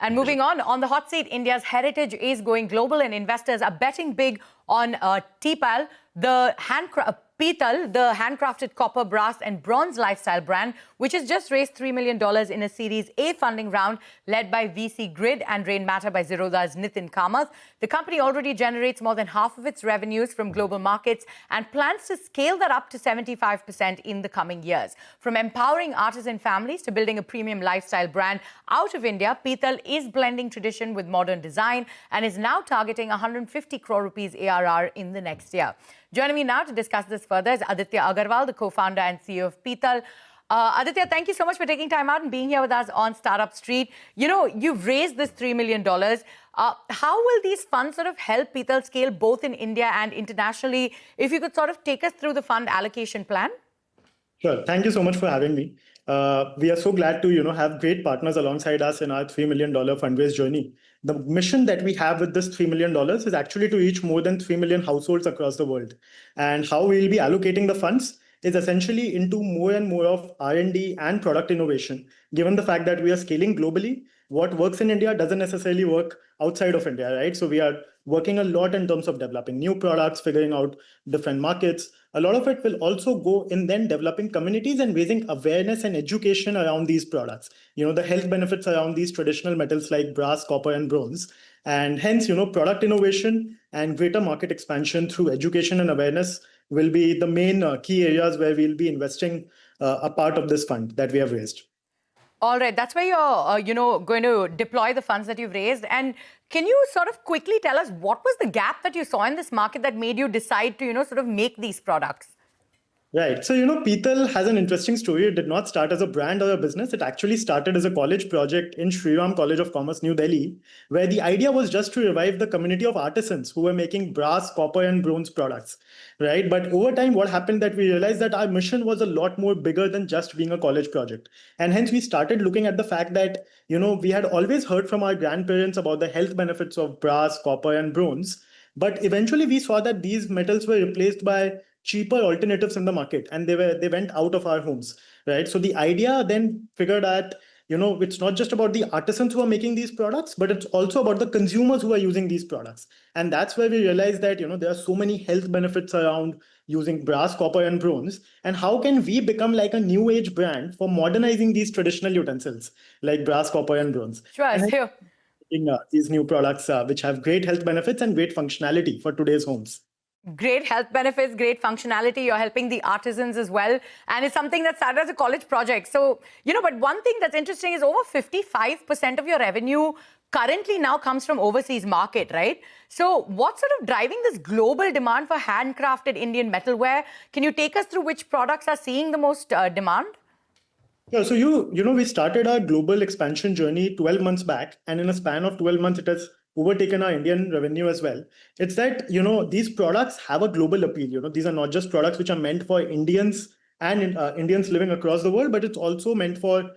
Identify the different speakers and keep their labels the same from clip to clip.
Speaker 1: And moving on the hot seat, India's heritage is going global and investors are betting big on TPAL, Pital, the handcrafted copper, brass and bronze lifestyle brand, which has just raised $3 million in a Series A funding round led by VC Grid and Rainmatter by Zerodha's Nitin Kamath. The company already generates more than half of its revenues from global markets and plans to scale that up to 75% in the coming years. From empowering artisan families to building a premium lifestyle brand out of India, Pital is blending tradition with modern design and is now targeting 150 crore rupees ARR in the next year. Joining me now to discuss this further is Aditya Agarwal, the co-founder and CEO of Pital. Aditya, thank you so much for taking time out and being here with us on Startup Street. You know, you've raised this $3 million. How will these funds sort of help Pital scale both in India and internationally? If you could sort of take us through the fund allocation plan.
Speaker 2: Sure. Thank you so much for having me. We are so glad to, have great partners alongside us in our $3 million fundraise journey. The mission that we have with this $3 million is actually to reach more than 3 million households across the world. And how we'll be allocating the funds is essentially into more and more of R&D and product innovation. Given the fact that we are scaling globally, what works in India doesn't necessarily work outside of India, right? So we are working a lot in terms of developing new products, figuring out different markets. A lot of it will also go in then developing communities and raising awareness and education around these products. The health benefits around these traditional metals like brass, copper, and bronze. And hence, product innovation and greater market expansion through education and awareness will be the main key areas where we'll be investing a part of this fund that we have raised.
Speaker 1: All right, that's where you're, going to deploy the funds that you've raised. And can you sort of quickly tell us what was the gap that you saw in this market that made you decide to, sort of make these products?
Speaker 2: Right. So, Pital has an interesting story. It did not start as a brand or a business. It actually started as a college project in Shri Ram College of Commerce, New Delhi, where the idea was just to revive the community of artisans who were making brass, copper, and bronze products. Right. But over time, what happened that we realized that our mission was a lot more bigger than just being a college project. And hence we started looking at the fact that, we had always heard from our grandparents about the health benefits of brass, copper, and bronze. But eventually we saw that these metals were replaced by cheaper alternatives in the market, and they went out of our homes, right? So the idea then figured that, it's not just about the artisans who are making these products, but it's also about the consumers who are using these products. And that's where we realized that, there are so many health benefits around using brass, copper, and bronze. And how can we become like a new age brand for modernizing these traditional utensils like brass, copper, and bronze?
Speaker 1: Sure.
Speaker 2: These new products which have great health benefits and great functionality for today's homes.
Speaker 1: Great health benefits, great functionality. You're helping the artisans as well. And it's something that started as a college project. So, but one thing that's interesting is over 55% of your revenue currently now comes from overseas market, right? So what's sort of driving this global demand for handcrafted Indian metalware? Can you take us through which products are seeing the most demand?
Speaker 2: Yeah, so we started our global expansion journey 12 months back, and in a span of 12 months, it has overtaken our Indian revenue as well. It's that, these products have a global appeal. These are not just products which are meant for Indians and Indians living across the world, but it's also meant for,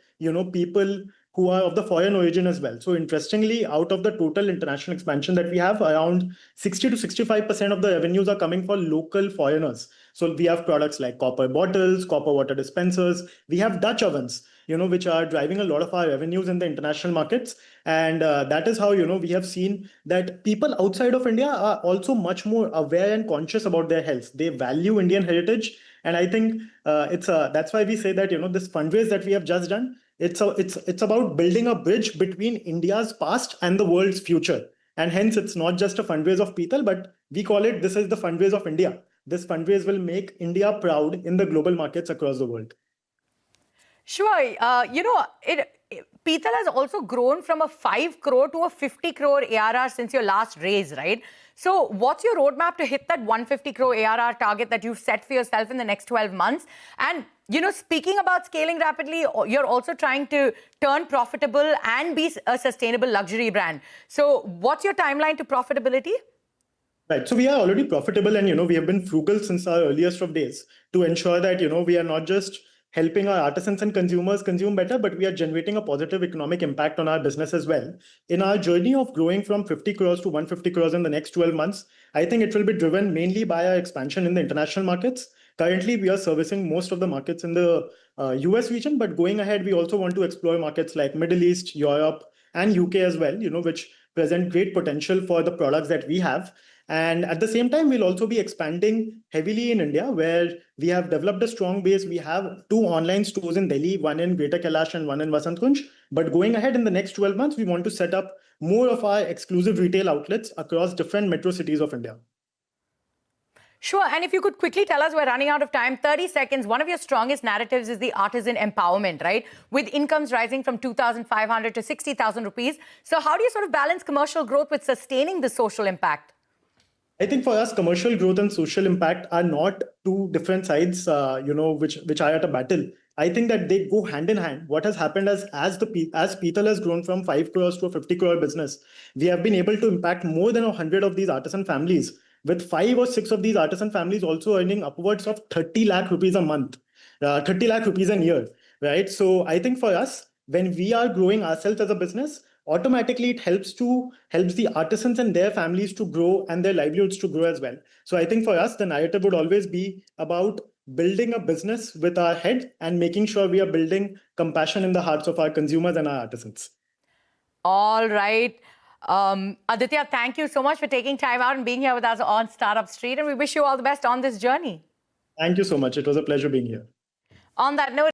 Speaker 2: people who are of the foreign origin as well. So interestingly, out of the total international expansion that we have, around 60 to 65% of the revenues are coming for local foreigners. So we have products like copper bottles, copper water dispensers. We have Dutch ovens, which are driving a lot of our revenues in the international markets. And that is how, we have seen that people outside of India are also much more aware and conscious about their health. They value Indian heritage. And I think that's why we say that, this fundraise that we have just done, it's about building a bridge between India's past and the world's future. And hence, it's not just a fundraise of Pital, but we call it, this is the fundraise of India. This fundraise will make India proud in the global markets across the world.
Speaker 1: Sure. Pital has also grown from a 5 crore to a 50 crore ARR since your last raise, right? So what's your roadmap to hit that 150 crore ARR target that you've set for yourself in the next 12 months? And, speaking about scaling rapidly, you're also trying to turn profitable and be a sustainable luxury brand. So what's your timeline to profitability?
Speaker 2: Right. So we are already profitable and, we have been frugal since our earliest of days to ensure that, we are not just helping our artisans and consumers consume better, but we are generating a positive economic impact on our business as well. In our journey of growing from 50 crores to 150 crores in the next 12 months, I think it will be driven mainly by our expansion in the international markets. Currently, we are servicing most of the markets in the US region, but going ahead, we also want to explore markets like Middle East, Europe, and UK as well, which present great potential for the products that we have. And at the same time, we'll also be expanding heavily in India, where we have developed a strong base. We have 2 online stores in Delhi, one in Greater Kailash and one in Vasant Kunj. But going ahead in the next 12 months, we want to set up more of our exclusive retail outlets across different metro cities of India.
Speaker 1: Sure. And if you could quickly tell us, we're running out of time, 30 seconds. One of your strongest narratives is the artisan empowerment, right? With incomes rising from 2,500 to 60,000 rupees. So how do you sort of balance commercial growth with sustaining the social impact?
Speaker 2: I think for us, commercial growth and social impact are not two different sides, which are at a battle. I think that they go hand in hand. What has happened as Petal has grown from 5 crores to a 50 crore business, we have been able to impact more than 100 of these artisan families, with 5 or 6 of these artisan families also earning upwards of 30 lakh rupees a month, 30 lakh rupees a year, right? So I think for us, when we are growing ourselves as a business, automatically it helps the artisans and their families to grow and their livelihoods to grow as well. So I think for us, the narrative would always be about building a business with our head and making sure we are building compassion in the hearts of our consumers and our artisans.
Speaker 1: All right. Aditya, thank you so much for taking time out and being here with us on Startup Street. And we wish you all the best on this journey.
Speaker 2: Thank you so much. It was a pleasure being here.
Speaker 1: On that note,